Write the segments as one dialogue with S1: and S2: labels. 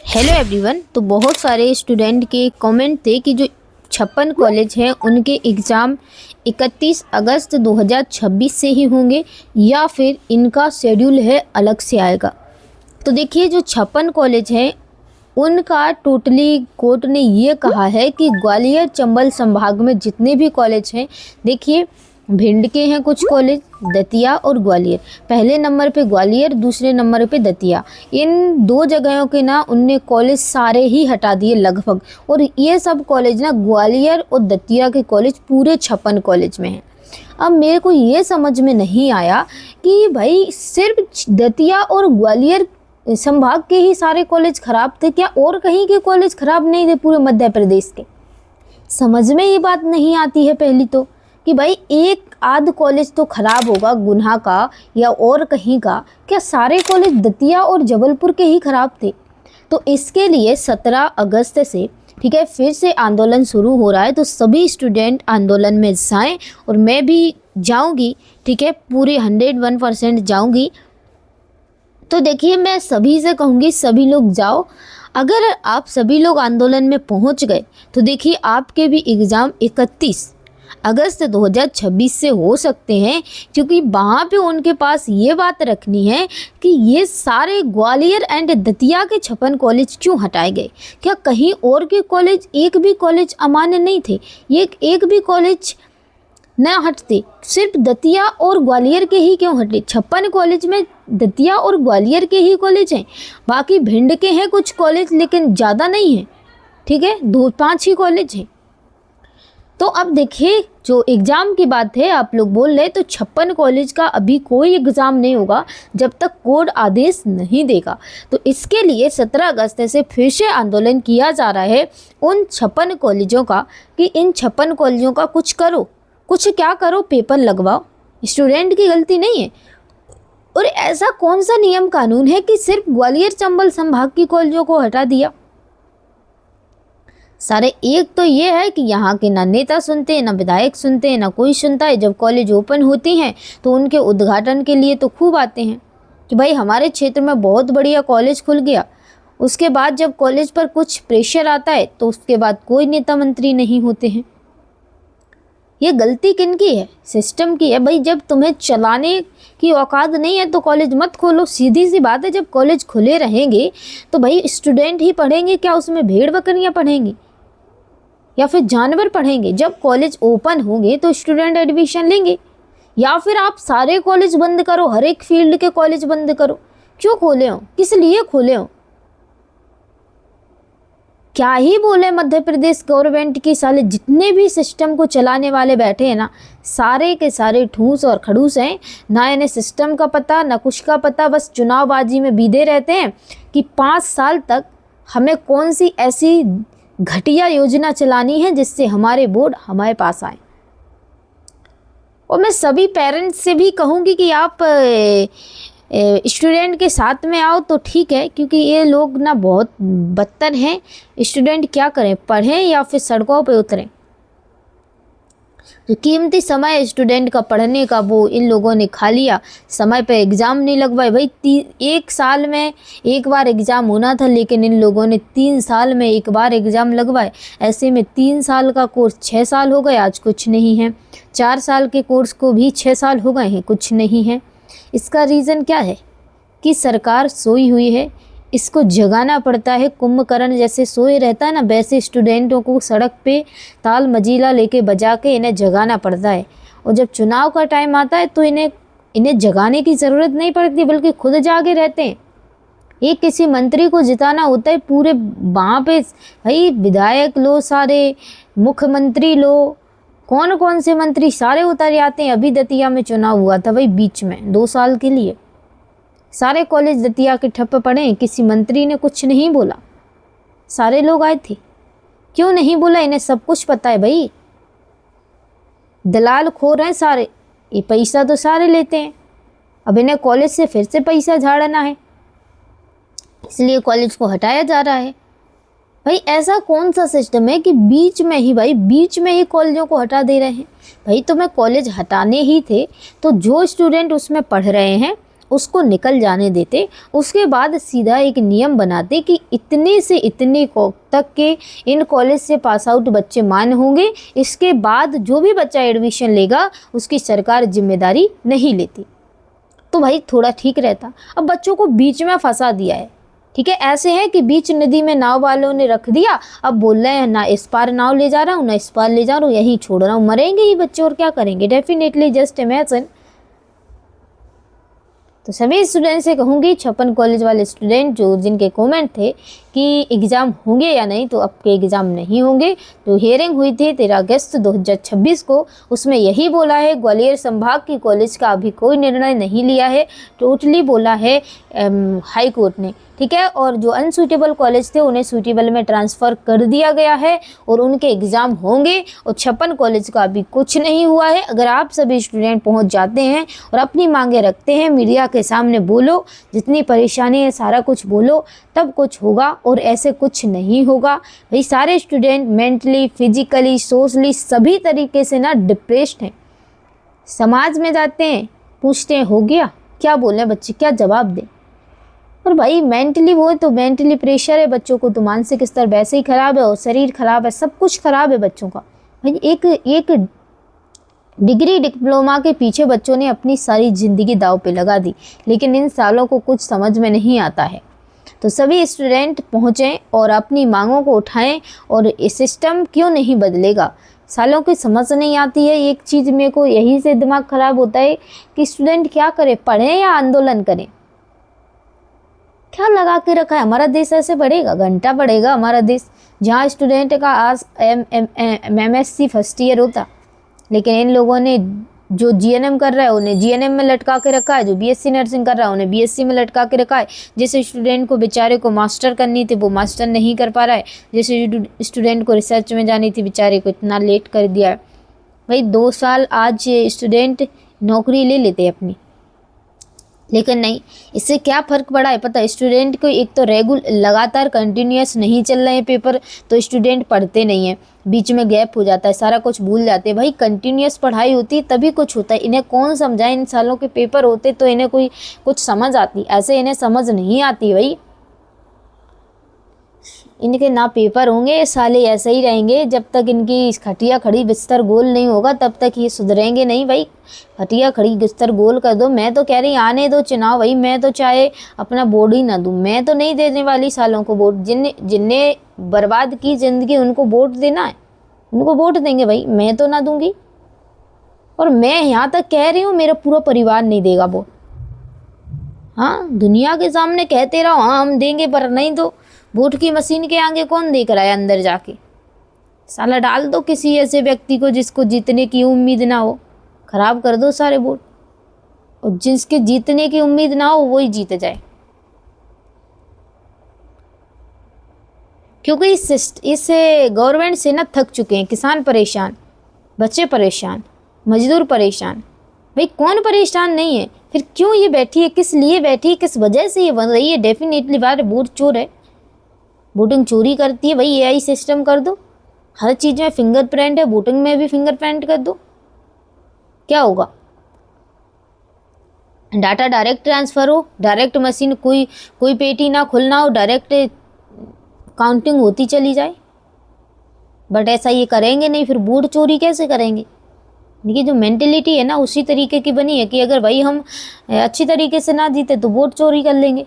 S1: Hello everyone. तो बहुत सारे स्टूडेंट के कमेंट थे कि जो 56 कॉलेज हैं उनके एग्ज़ाम 31 अगस्त 2026 से ही होंगे या फिर इनका शेड्यूल है अलग से आएगा। तो देखिए, जो 56 कॉलेज हैं उनका टोटली कोर्ट ने ये कहा है कि ग्वालियर चंबल संभाग में जितने भी कॉलेज हैं, देखिए भिंड के हैं कुछ कॉलेज, दतिया और ग्वालियर। पहले नंबर पे ग्वालियर, दूसरे नंबर पे दतिया। इन दो जगहों के ना उनने कॉलेज सारे ही हटा दिए लगभग। और ये सब कॉलेज ना ग्वालियर और दतिया के कॉलेज पूरे 56 कॉलेज में हैं। अब मेरे को ये समझ में नहीं आया कि भाई सिर्फ दतिया और ग्वालियर संभाग के ही सारे कॉलेज ख़राब थे क्या, और कहीं के कॉलेज ख़राब नहीं थे पूरे मध्य प्रदेश के? समझ में ये बात नहीं आती है पहली तो, कि भाई एक आध कॉलेज तो ख़राब होगा गुन्हा का या और कहीं का, क्या सारे कॉलेज दतिया और जबलपुर के ही ख़राब थे? तो इसके लिए 17 अगस्त से ठीक है फिर से आंदोलन शुरू हो रहा है। तो सभी स्टूडेंट आंदोलन में जाएं और मैं भी जाऊंगी, ठीक है, पूरे 101% जाऊंगी। तो देखिए, मैं सभी से कहूँगी सभी लोग जाओ। अगर आप सभी लोग आंदोलन में पहुँच गए तो देखिए आपके भी एग्ज़ाम 31 अगस्त 2026 से हो सकते हैं, क्योंकि वहाँ पे उनके पास ये बात रखनी है कि ये सारे ग्वालियर एंड दतिया के 56 कॉलेज क्यों हटाए गए। क्या कहीं और के कॉलेज, एक भी कॉलेज अमान्य नहीं थे? एक भी कॉलेज न हटते, सिर्फ दतिया और ग्वालियर के ही क्यों हटे? 56 कॉलेज में दतिया और ग्वालियर के ही कॉलेज हैं, बाकी भिंड के हैं कुछ कॉलेज लेकिन ज़्यादा नहीं हैं, ठीक है, 2-5 ही कॉलेज हैं। तो अब देखिए, जो एग्ज़ाम की बात है आप लोग बोल रहे, तो 56 कॉलेज का अभी कोई एग्ज़ाम नहीं होगा जब तक कोर्ट आदेश नहीं देगा। तो इसके लिए 17 अगस्त से फिर से आंदोलन किया जा रहा है उन 56 कॉलेजों का कि इन 56 कॉलेजों का कुछ करो, कुछ क्या करो, पेपर लगवाओ। स्टूडेंट की गलती नहीं है। और ऐसा कौन सा नियम कानून है कि सिर्फ ग्वालियर चंबल संभाग की कॉलेजों को हटा दिया? सारे एक तो ये है कि यहाँ के ना नेता सुनते हैं, ना विधायक सुनते हैं, ना कोई सुनता है। जब कॉलेज ओपन होती हैं तो उनके उद्घाटन के लिए तो खूब आते हैं कि भाई हमारे क्षेत्र में बहुत बढ़िया कॉलेज खुल गया। उसके बाद जब कॉलेज पर कुछ प्रेशर आता है तो उसके बाद कोई नेता मंत्री नहीं होते हैं। ये गलती किनकी है? सिस्टम की है। भाई जब तुम्हें चलाने की औकात नहीं है तो कॉलेज मत खोलो, सीधी सी बात है। जब कॉलेज खुले रहेंगे तो भाई स्टूडेंट ही पढ़ेंगे क्या? उसमें भेड़ बकरियाँ पढ़ेंगी या फिर जानवर पढ़ेंगे? जब कॉलेज ओपन होंगे तो स्टूडेंट एडमिशन लेंगे। या फिर आप सारे कॉलेज बंद करो, हर एक फील्ड के कॉलेज बंद करो। क्यों खोले हो? किस लिए खोले हो? क्या ही बोले मध्य प्रदेश गवर्नमेंट की, साले जितने भी सिस्टम को चलाने वाले बैठे हैं ना, सारे के सारे ठूस और खड़ूस हैं। ना इन्हें सिस्टम का पता, ना कुछ का पता। बस चुनावबाजी में बीधे रहते हैं कि 5 साल तक हमें कौन सी ऐसी घटिया योजना चलानी है जिससे हमारे वोट हमारे पास आए। और मैं सभी पेरेंट्स से भी कहूँगी कि आप स्टूडेंट के साथ में आओ तो ठीक है, क्योंकि ये लोग ना बहुत बदतर हैं। स्टूडेंट क्या करें, पढ़ें या फिर सड़कों पे उतरें? जो कीमती समय स्टूडेंट का पढ़ने का वो इन लोगों ने खा लिया। समय पे एग्ज़ाम नहीं लगवाए। भाई 1 साल में एक बार एग्ज़ाम होना था, लेकिन इन लोगों ने 3 साल में एक बार एग्ज़ाम लगवाए। ऐसे में 3 साल का कोर्स 6 साल हो गए, आज कुछ नहीं है। 4 साल के कोर्स को भी 6 साल हो गए हैं, कुछ नहीं है। इसका रीज़न क्या है? कि सरकार सोई हुई है, इसको जगाना पड़ता है। कुंभकर्ण जैसे सोए रहता है ना, वैसे स्टूडेंटों को सड़क पे ताल मजीला लेके बजा के इन्हें जगाना पड़ता है। और जब चुनाव का टाइम आता है तो इन्हें जगाने की ज़रूरत नहीं पड़ती, बल्कि खुद जागे रहते हैं। एक किसी मंत्री को जिताना होता है पूरे वहाँ पे, भाई विधायक लो, सारे मुख्यमंत्री लो, कौन कौन से मंत्री सारे उतर आते हैं। अभी दतिया में चुनाव हुआ था भाई बीच में 2 साल के लिए, सारे कॉलेज दतिया के ठप्प पड़े, किसी मंत्री ने कुछ नहीं बोला। सारे लोग आए थे, क्यों नहीं बोला? इन्हें सब कुछ पता है भाई। दलाल खोर हैं सारे, ये पैसा तो सारे लेते हैं। अब इन्हें कॉलेज से फिर से पैसा झाड़ना है, इसलिए कॉलेज को हटाया जा रहा है। भाई ऐसा कौन सा सिस्टम है कि बीच में ही कॉलेजों को हटा दे रहे हैं? भाई तुम्हें कॉलेज हटाने ही थे तो जो स्टूडेंट उसमें पढ़ रहे हैं उसको निकल जाने देते। उसके बाद सीधा एक नियम बनाते कि इतने से इतने को तक के इन कॉलेज से पास आउट बच्चे मान्य होंगे, इसके बाद जो भी बच्चा एडमिशन लेगा उसकी सरकार जिम्मेदारी नहीं लेती। तो भाई थोड़ा ठीक रहता। अब बच्चों को बीच में फंसा दिया है, ठीक है। ऐसे है कि बीच नदी में नाव वालों ने रख दिया, अब बोल रहे हैं ना इस पार नाव ले जा रहा हूँ ना इस पार ले जा रहा हूँ, यहीं छोड़ रहा हूँ। मरेंगे ही बच्चे और क्या करेंगे, डेफिनेटली, जस्ट इमेजिन। तो सभी स्टूडेंट से कहूँगी, 56 कॉलेज वाले स्टूडेंट जो जिनके कमेंट थे कि एग्ज़ाम होंगे या नहीं, तो आपके एग्ज़ाम नहीं होंगे। तो हियरिंग हुई थी 13 अगस्त 2026 को, उसमें यही बोला है ग्वालियर संभाग की कॉलेज का अभी कोई निर्णय नहीं लिया है, टोटली बोला है हाई कोर्ट ने, ठीक है। और जो अनसूटेबल कॉलेज थे उन्हें सूटेबल में ट्रांसफ़र कर दिया गया है और उनके एग्ज़ाम होंगे। और 56 कॉलेज का अभी कुछ नहीं हुआ है। अगर आप सभी स्टूडेंट पहुंच जाते हैं और अपनी मांगे रखते हैं, मीडिया के सामने बोलो, जितनी परेशानी है सारा कुछ बोलो, तब कुछ होगा, और ऐसे कुछ नहीं होगा। भाई सारे स्टूडेंट मेंटली, फिजिकली, सोशली सभी तरीके से ना डिप्रेस्ड हैं। समाज में जाते हैं, पूछते हैं हो गया, क्या बोले बच्चे, क्या जवाब दें। और भाई मेंटली वो तो मेंटली प्रेशर है बच्चों को, तो मानसिक स्तर वैसे ही ख़राब है और शरीर ख़राब है, सब कुछ ख़राब है बच्चों का। भाई एक डिग्री डिप्लोमा के पीछे बच्चों ने अपनी सारी ज़िंदगी दांव पे लगा दी, लेकिन इन सालों को कुछ समझ में नहीं आता है। तो सभी स्टूडेंट पहुँचें और अपनी मांगों को उठाएं, और ये सिस्टम क्यों नहीं बदलेगा। सालों की समझ नहीं आती है एक चीज़, मेरे को यही से दिमाग ख़राब होता है कि स्टूडेंट क्या करे, पढ़ें या आंदोलन करें। क्या लगा के रखा है, हमारा देश ऐसे बढ़ेगा, घंटा बढ़ेगा हमारा देश। जहाँ स्टूडेंट का आज MSc फर्स्ट ईयर होता, लेकिन इन लोगों ने जो GNM कर रहा है उन्हें GNM में लटका के रखा है, जो BSc नर्सिंग कर रहा है उन्हें BSc में लटका के रखा है। जैसे स्टूडेंट को बेचारे को मास्टर करनी थी वो मास्टर नहीं कर पा रहा है, जैसे स्टूडेंट को रिसर्च में जानी थी बेचारे को इतना लेट कर दिया है। भाई 2 साल आज स्टूडेंट नौकरी ले लेते अपनी, लेकिन नहीं, इससे क्या फ़र्क पड़ा है पता है। स्टूडेंट को एक तो लगातार कंटिन्यूस नहीं चल रहे हैं पेपर, तो स्टूडेंट पढ़ते नहीं हैं, बीच में गैप हो जाता है, सारा कुछ भूल जाते हैं। भाई कंटिन्यूस पढ़ाई होती तभी कुछ होता है। इन्हें कौन समझाए, इन सालों के पेपर होते तो इन्हें कोई कुछ समझ आती, ऐसे इन्हें समझ नहीं आती। भाई इनके ना पेपर होंगे, ये साले ऐसे ही रहेंगे जब तक इनकी खटिया खड़ी बिस्तर गोल नहीं होगा, तब तक ये सुधरेंगे नहीं। भाई खटिया खड़ी बिस्तर गोल कर दो। मैं तो कह रही आने दो चुनाव, भाई मैं तो चाहे अपना वोट ही ना दूँ, मैं तो नहीं देने वाली सालों को वोट। जिनने बर्बाद की ज़िंदगी उनको वोट देना है, उनको वोट देंगे भाई, मैं तो ना दूंगी। और मैं यहाँ तक कह रही हूँ मेरा पूरा परिवार नहीं देगा वोट। हाँ, दुनिया के सामने कहते रहो हाँ हम देंगे, पर नहीं तो वोट की मशीन के आगे कौन देख रहा है अंदर जाके। साला डाल दो किसी ऐसे व्यक्ति को जिसको जीतने की उम्मीद ना हो, खराब कर दो सारे वोट, और जिसके जीतने की उम्मीद ना हो वही जीत जाए। क्योंकि इस गवर्नमेंट से ना थक चुके हैं। किसान परेशान, बच्चे परेशान, मजदूर परेशान। भाई कौन परेशान नहीं है, फिर क्यों ये बैठी है, किस लिए बैठी है, किस वजह से ये बन रही है। डेफिनेटली बात वोट चोर है, वोटिंग चोरी करती है। भाई AI सिस्टम कर दो, हर चीज़ में फिंगरप्रिंट है, वोटिंग में भी फिंगरप्रिंट कर दो, क्या होगा। डाटा डायरेक्ट ट्रांसफ़र हो, डायरेक्ट मशीन, कोई पेटी ना खुलना हो, डायरेक्ट काउंटिंग होती चली जाए। बट ऐसा ये करेंगे नहीं, फिर वोट चोरी कैसे करेंगे। इनकी जो मेंटेलिटी है ना उसी तरीके की बनी है कि अगर भाई हम अच्छी तरीके से ना जीते तो वोट चोरी कर लेंगे।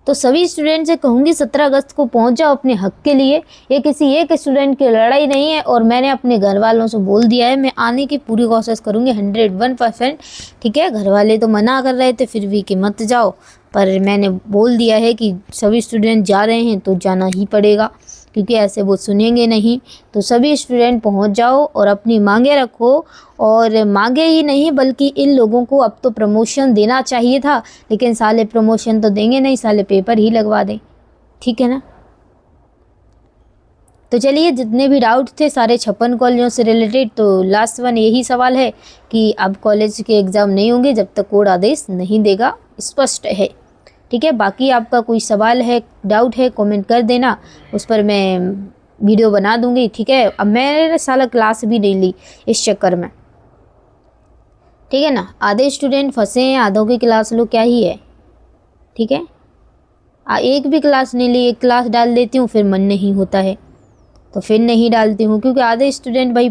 S1: तो सभी स्टूडेंट से कहूँगी 17 अगस्त को पहुँच जाओ अपने हक के लिए। ये किसी एक स्टूडेंट की लड़ाई नहीं है, और मैंने अपने घर वालों से बोल दिया है मैं आने की पूरी कोशिश करूँगी 101%। ठीक है, घर वाले तो मना कर रहे थे फिर भी कि मत जाओ, पर मैंने बोल दिया है कि सभी स्टूडेंट जा रहे हैं तो जाना ही पड़ेगा, क्योंकि ऐसे वो सुनेंगे नहीं। तो सभी स्टूडेंट पहुंच जाओ और अपनी मांगे रखो, और मांगे ही नहीं बल्कि इन लोगों को अब तो प्रमोशन देना चाहिए था, लेकिन साले प्रमोशन तो देंगे नहीं, साले पेपर ही लगवा दें। ठीक है ना। तो चलिए, जितने भी डाउट थे सारे 56 कॉलेजों से रिलेटेड, तो लास्ट वन यही सवाल है कि अब कॉलेज के एग्ज़ाम नहीं होंगे जब तक कोर्ट आदेश नहीं देगा, स्पष्ट है। ठीक है, बाकी आपका कोई सवाल है, डाउट है, कमेंट कर देना, उस पर मैं वीडियो बना दूंगी। ठीक है, अब मैंने साला क्लास भी नहीं ली इस चक्कर में। ठीक है ना। आधे स्टूडेंट फंसे हैं, आधों की क्लास लो, क्या ही है। ठीक है, एक भी क्लास नहीं ली, एक क्लास डाल देती हूँ, फिर मन नहीं होता है तो फिर नहीं डालती हूँ, क्योंकि आधे स्टूडेंट भाई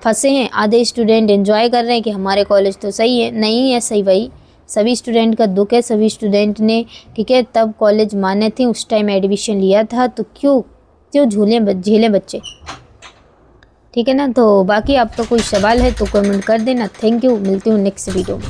S1: फंसे हैं, आधे स्टूडेंट एंजॉय कर रहे हैं कि हमारे कॉलेज तो सही है। नहीं है सही भाई, सभी स्टूडेंट का दुख है, सभी स्टूडेंट ने, ठीक है, तब कॉलेज माने थे, उस टाइम एडमिशन लिया था, तो क्यों क्यों झेलें बच्चे। ठीक है ना। तो बाकी आपका कोई सवाल है तो कमेंट कर देना। थैंक यू, मिलती हूँ नेक्स्ट वीडियो में।